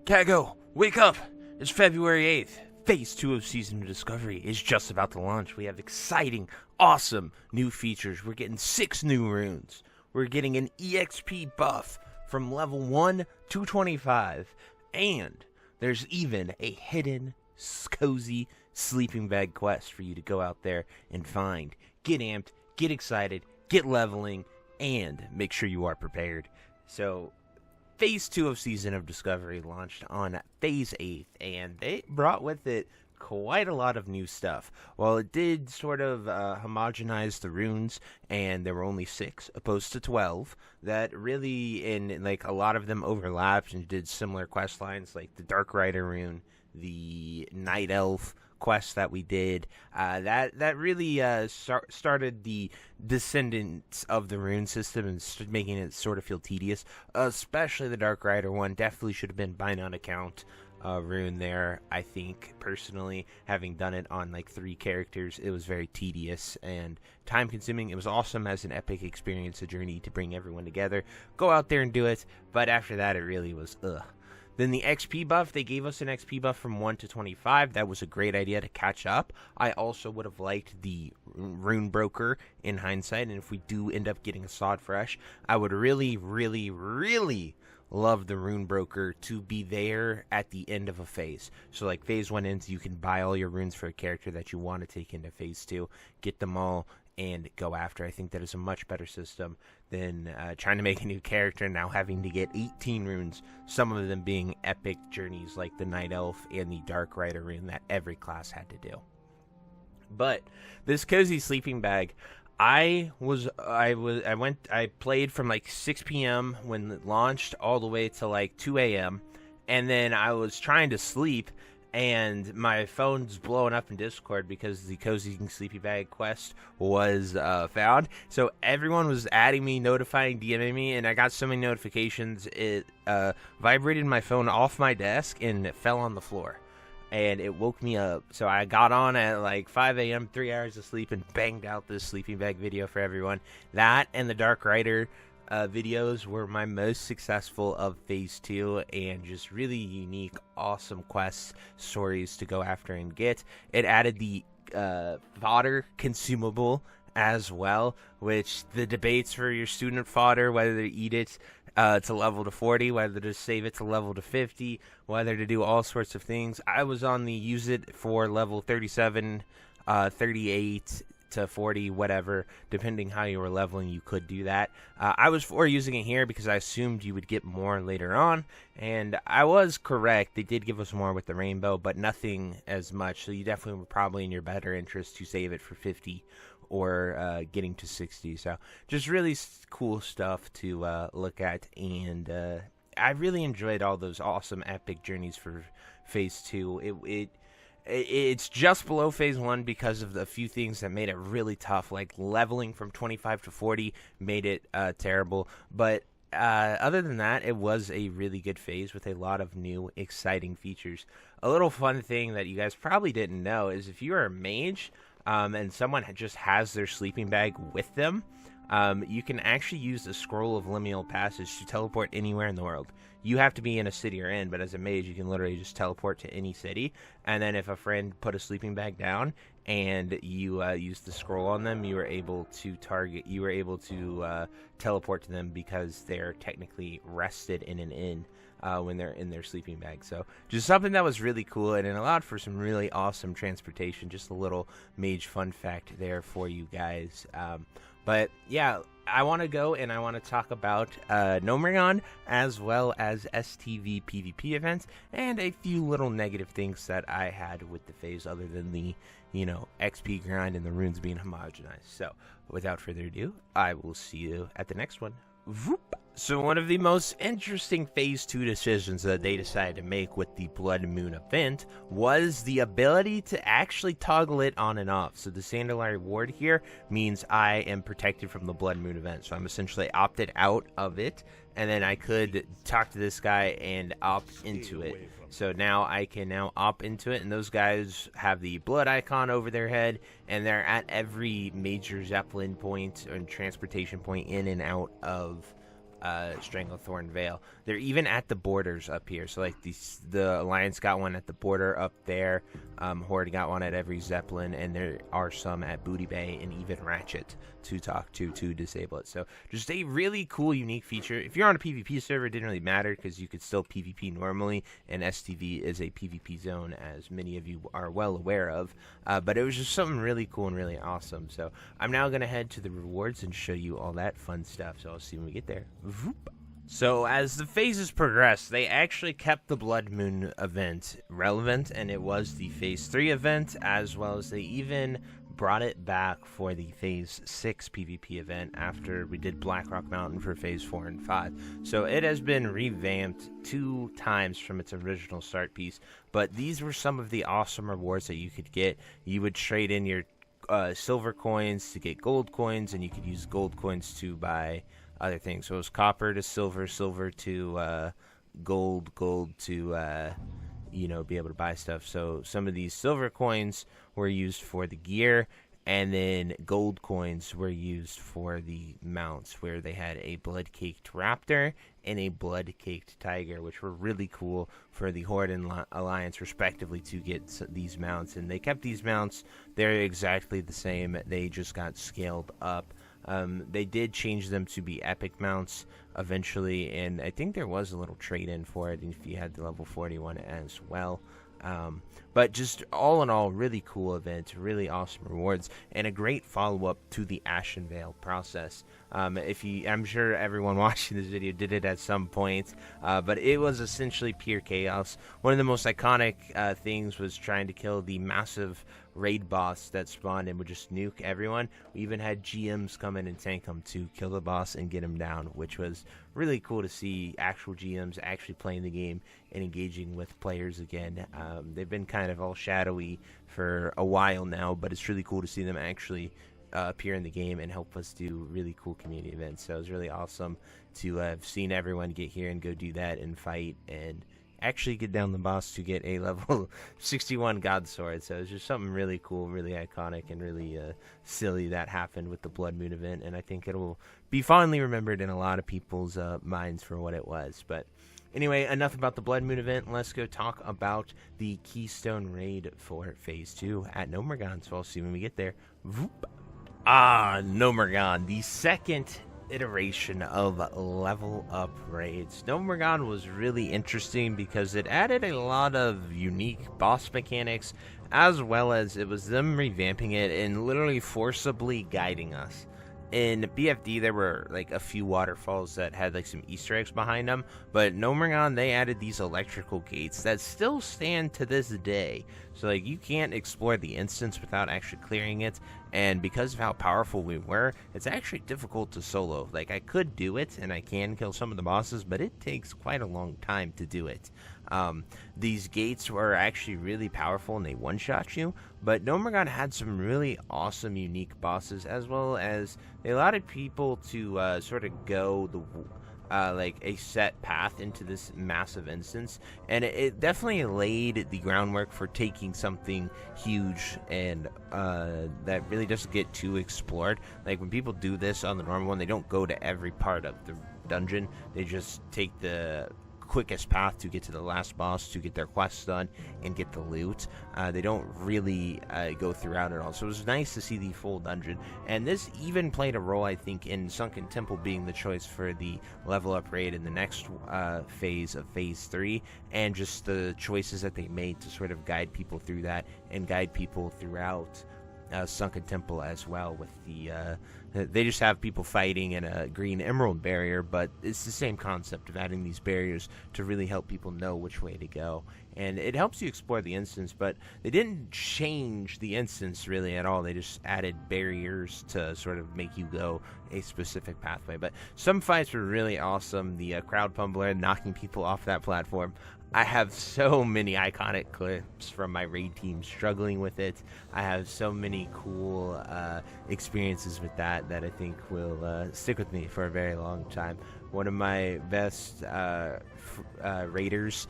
Kago, wake up! It's February 8th. Phase 2 of Season of Discovery is just about to launch. We have exciting, awesome new features. We're getting 6 new runes. We're getting an EXP buff from level 1 to 25. And there's even a hidden, cozy sleeping bag quest for you to go out there and find. Get amped, get excited, get leveling, and make sure you are prepared. So, Phase 2 of Season of Discovery launched on Phase 8, and it brought with it quite a lot of new stuff. While it did sort of homogenize the runes, and there were only 6 opposed to 12, that really, a lot of them overlapped and did similar quest lines, like the Dark Rider rune, the Night Elf quest that we did, that really started the descendants of the rune system and making it sort of feel tedious. Especially the Dark Rider one definitely should have been bind on account rune there. I think personally, having done it on like 3 characters, it was very tedious and time consuming. It was awesome as an epic experience, a journey to bring everyone together. Go out there and do it, but after that it really was Then the XP buff, they gave us an XP buff from 1 to 25. That was a great idea to catch up. I also would have liked the Rune Broker in Hindsight, and if we do end up getting a Sod Fresh, I would really, really, really love the Rune Broker to be there at the end of a phase. So like Phase 1 ends, you can buy all your runes for a character that you want to take into Phase 2, get them all, and go after. I think that is a much better system than trying to make a new character and now having to get 18 runes, some of them being epic journeys like the Night Elf and the Dark Rider rune that every class had to do. But this cozy sleeping bag, I played from like 6 p.m. when it launched all the way to like 2 a.m. and then I was trying to sleep, and my phone's blowing up in Discord because the Cozy Sleepy Bag quest was found. So everyone was adding me, notifying, DMing me, and I got so many notifications, it vibrated my phone off my desk and it fell on the floor. And it woke me up. So I got on at like 5 a.m., 3 hours of sleep, and banged out this sleeping bag video for everyone. That and the Dark Rider videos were my most successful of Phase 2, and just really unique, awesome quests, stories to go after and get. It added the fodder consumable as well, which the debates for your student fodder, whether to eat it to level to 40, whether to save it to level to 50, whether to do all sorts of things. I was on the use it for level 37, 38 to 40, whatever, depending how you were leveling, you could do that. I was for using it here because I assumed you would get more later on, and I was correct. They did give us more with the rainbow, but nothing as much, so you definitely were probably in your better interest to save it for 50 or getting to 60. So just really cool stuff to look at, and I really enjoyed all those awesome epic journeys for Phase 2. It's just below Phase 1 because of the few things that made it really tough, like leveling from 25 to 40 made it terrible. But other than that, it was a really good phase with a lot of new, exciting features. A little fun thing that you guys probably didn't know is if you are a mage and someone just has their sleeping bag with them, you can actually use the Scroll of Liminal Passage to teleport anywhere in the world. You have to be in a city you're in, but as a mage, you can literally just teleport to any city. And then if a friend put a sleeping bag down and you use the scroll on them, you were able to teleport to them because they're technically rested in an inn when they're in their sleeping bag. So just something that was really cool, and it allowed for some really awesome transportation. Just a little mage fun fact there for you guys. But yeah, I want to go and I want to talk about Gnomeregan as well as STV PvP events and a few little negative things that I had with the phase other than the, XP grind and the runes being homogenized. So without further ado, I will see you at the next one. Voop. So one of the most interesting Phase 2 decisions that they decided to make with the Blood Moon event was the ability to actually toggle it on and off. So the Sandalari reward here means I am protected from the Blood Moon event. So I'm essentially opted out of it, and then I could talk to this guy and opt into it. So now I can opt into it, and those guys have the blood icon over their head, and they're at every major Zeppelin point and transportation point in and out of Stranglethorn Vale. They're even at the borders up here. So like the Alliance got one at the border up there. Horde got one at every Zeppelin, and there are some at Booty Bay and even Ratchet to talk to disable it. So just a really cool, unique feature. If you're on a PvP server, it didn't really matter because you could still PvP normally, and STV is a PvP zone, as many of you are well aware of. But it was just something really cool and really awesome. So I'm now going to head to the rewards and show you all that fun stuff. So I'll see when we get there. Voop. So as the phases progressed, they actually kept the Blood Moon event relevant, and it was the Phase 3 event, as well as they even brought it back for the Phase 6 PvP event after we did Blackrock Mountain for Phase 4 and 5. So it has been revamped 2 times from its original start piece, but these were some of the awesome rewards that you could get. You would trade in your silver coins to get gold coins, and you could use gold coins to buy other things. So it was copper to silver, silver to gold, gold to be able to buy stuff. So some of these silver coins were used for the gear, and then gold coins were used for the mounts, where they had a blood-caked raptor and a blood-caked tiger, which were really cool for the Horde and Alliance, respectively, to get these mounts. And they kept these mounts. They're exactly the same. They just got scaled up. They did change them to be epic mounts eventually, and I think there was a little trade-in for it if you had the level 41 as well. But just all in all, really cool event, really awesome rewards, and a great follow-up to the Ashen Veil process. I'm sure everyone watching this video did it at some point, but it was essentially pure chaos. One of the most iconic things was trying to kill the massive raid boss that spawned and would just nuke everyone. We even had GMs come in and tank him to kill the boss and get him down, which was really cool to see actual GMs actually playing the game and engaging with players again. They've been kind of all shadowy for a while now, but it's really cool to see them actually appear in the game and help us do really cool community events. So it was really awesome to have seen everyone get here and go do that and fight and actually get down the boss to get a level 61 God Sword. So it's just something really cool, really iconic, and really silly that happened with the Blood Moon event, and I think it will be fondly remembered in a lot of people's minds for what it was. But anyway, enough about the Blood Moon event. Let's go talk about the Keystone Raid for Phase 2 at Gnomeregan. So I'll see when we get there. Voop. Gnomeregan, the second iteration of level up raids. Gnomeregan was really interesting because it added a lot of unique boss mechanics, as well as it was them revamping it and literally forcibly guiding us. In BFD, there were like a few waterfalls that had like some Easter eggs behind them, but Gnomeregan, they added these electrical gates that still stand to this day. So like you can't explore the instance without actually clearing it, and because of how powerful we were, it's actually difficult to solo. Like I could do it and I can kill some of the bosses, but it takes quite a long time to do it. These gates were actually really powerful and they one-shot you, but Gnomeregan had some really awesome unique bosses, as well as they allowed people to sort of go the like a set path into this massive instance, and it definitely laid the groundwork for taking something huge and that really doesn't get too explored. Like when people do this on the normal one, they don't go to every part of the dungeon, they just take the quickest path to get to the last boss to get their quests done and get the loot. They don't really go throughout it all, so it was nice to see the full dungeon. And this even played a role, I think, in Sunken Temple being the choice for the level up raid in the next phase of Phase 3, and just the choices that they made to sort of guide people through that and guide people throughout Sunken Temple as well. With the they just have people fighting in a green emerald barrier, but it's the same concept of adding these barriers to really help people know which way to go, and it helps you explore the instance. But they didn't change the instance really at all, they just added barriers to sort of make you go a specific pathway. But some fights were really awesome. The crowd pumbler knocking people off that platform, I have so many iconic clips from my raid team struggling with it. I have so many cool experiences with that I think will stick with me for a very long time. One of my best raiders,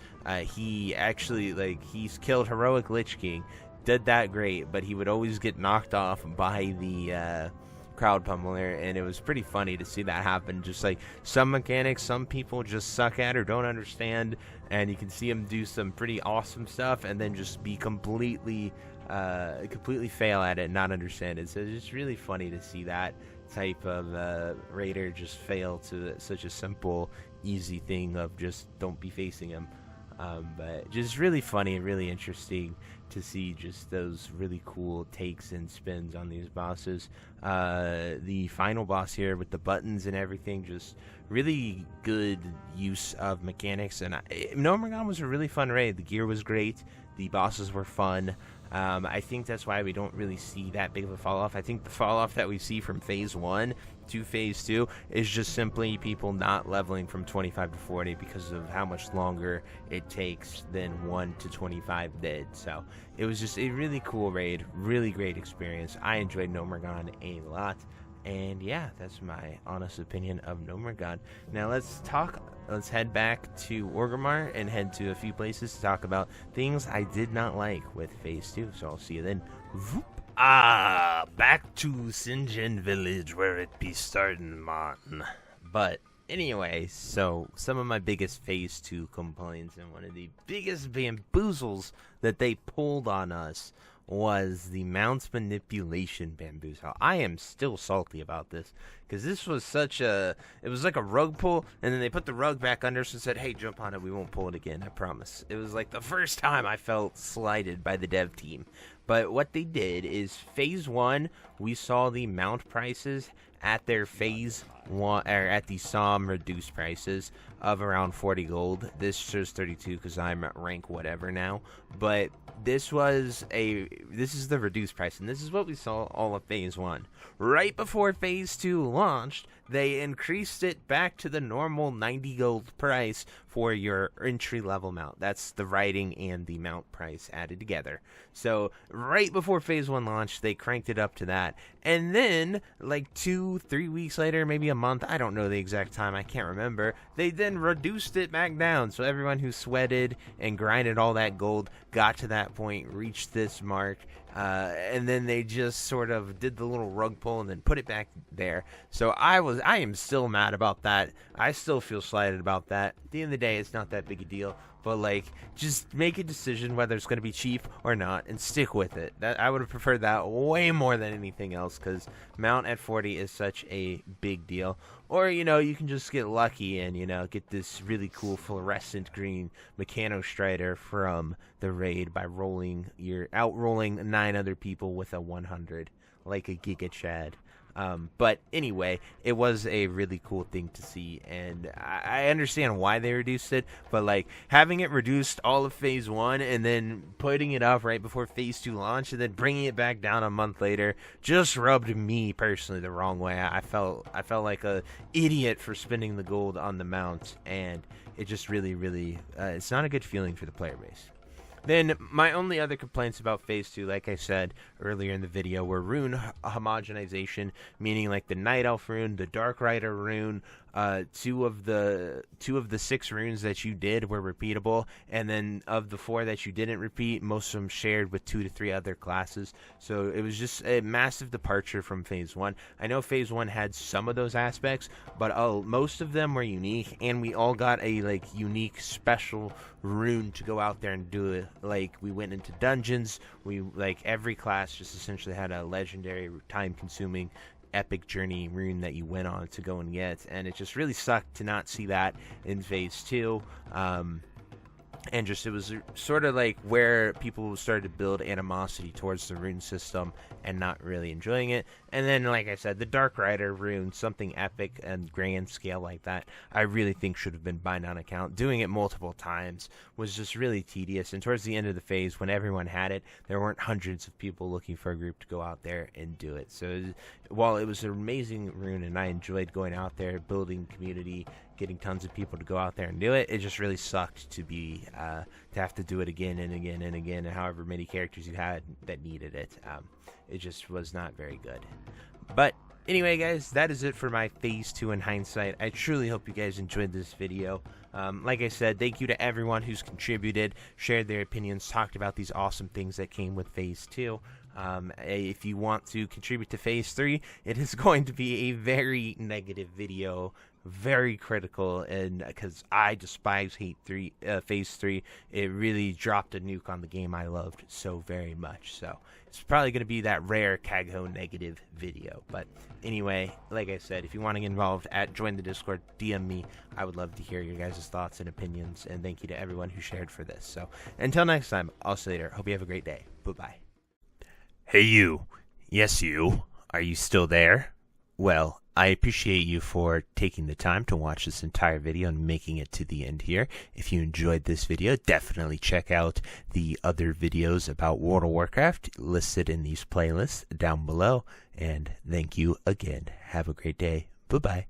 he actually, he's killed Heroic Lich King, did that great, but he would always get knocked off by the crowd pummeler, and it was pretty funny to see that happen. Just like some mechanics, some people just suck at or don't understand, and you can see them do some pretty awesome stuff, and then just be completely fail at it and not understand it. So it's just really funny to see that type of raider just fail to such a simple, easy thing of just don't be facing him. But just really funny and really interesting to see just those really cool takes and spins on these bosses. The final boss here with the buttons and everything, just really good use of mechanics. And Gnomeregan was a really fun raid. The gear was great. The bosses were fun. I think that's why we don't really see that big of a fall off. I think the fall off that we see from Phase 1 to Phase 2 is just simply people not leveling from 25 to 40 because of how much longer it takes than 1 to 25 did. So it was just a really cool raid, really great experience. I enjoyed Gnomeregan a lot. And yeah, that's my honest opinion of Gnomeregan. Now let's head back to Orgrimmar and head to a few places to talk about things I did not like with Phase 2. So I'll see you then. Back to Sinjin Village where it be starting, man. But anyway, so some of my biggest Phase 2 complaints and one of the biggest bamboozles that they pulled on us was the mount manipulation bamboozle. I am still salty about this because this was it was like a rug pull, and then they put the rug back under us and said, hey, jump on it, we won't pull it again, I promise. It was like the first time I felt slighted by the dev team. But what they did is Phase 1, we saw the mount prices at their Phase 1, or at the SOM reduced prices of around 40 gold. This shows 32 because I'm at rank whatever now. But this is the reduced price, and this is what we saw all of Phase 1. Right before Phase 2 launched, they increased it back to the normal 90 gold price for your entry-level mount. That's the writing and the mount price added together. So right before Phase 1 launched, they cranked it up to that. And then, like 2-3 weeks later, maybe a month, I don't know the exact time, I can't remember, they then reduced it back down. So everyone who sweated and grinded all that gold got to that point, reached this mark, and then they just sort of did the little rug pull and then put it back there. So I am still mad about that. I still feel slighted about that. At the end of the day, it's not that big a deal. But like, just make a decision whether it's going to be cheap or not, and stick with it. That I would have preferred that way more than anything else, because mount at 40 is such a big deal. Or, you can just get lucky and, get this really cool fluorescent green Mechano Strider from the raid by outrolling 9 other people with a 100, like a Giga Chad. But anyway, it was a really cool thing to see, and I understand why they reduced it, but like having it reduced all of Phase 1 and then putting it up right before Phase 2 launch and then bringing it back down a month later just rubbed me personally the wrong way. I felt like a idiot for spending the gold on the mount, and it just really, it's not a good feeling for the player base. Then, my only other complaints about Phase 2, like I said earlier in the video, were rune homogenization, meaning like the Night Elf rune, the Dark Rider rune, 2 of the 6 runes that you did were repeatable, and then of the 4 that you didn't repeat, most of them shared with 2 to 3 other classes. So it was just a massive departure from Phase 1. I know Phase 1 had some of those aspects, but most of them were unique, and we all got a unique special rune to go out there and do it. Like, we went into dungeons, every class just essentially had a legendary, time-consuming, epic journey rune that you went on to go and get, and it just really sucked to not see that in Phase 2. And just, it was sort of like where people started to build animosity towards the rune system and not really enjoying it. And then, like I said, the Dark Rider rune, something epic and grand scale like that, I really think should have been bind on account. Doing it multiple times was just really tedious. And towards the end of the phase, when everyone had it, there weren't hundreds of people looking for a group to go out there and do it. So while it was an amazing rune and I enjoyed going out there, building community, getting tons of people to go out there and do it, it just really sucked to have to do it again and again and again, and however many characters you had that needed it. It just was not very good. But anyway, guys, that is it for my Phase 2 in Hindsight. I truly hope you guys enjoyed this video. Like I said, thank you to everyone who's contributed, shared their opinions, talked about these awesome things that came with Phase 2. If you want to contribute to Phase 3, it is going to be a very negative video, very critical, and because I despise Phase 3, it really dropped a nuke on the game I loved so very much. So it's probably going to be that rare Kagho negative video. But anyway, like I said, if you want to get involved, join the Discord, DM me. I would love to hear your guys' thoughts and opinions, and thank you to everyone who shared for this. So until next time, I'll see you later. Hope you have a great day. Bye-bye. Hey you. Yes, you. Are you still there? Well, I appreciate you for taking the time to watch this entire video and making it to the end here. If you enjoyed this video, definitely check out the other videos about World of Warcraft listed in these playlists down below. And thank you again. Have a great day. Bye-bye.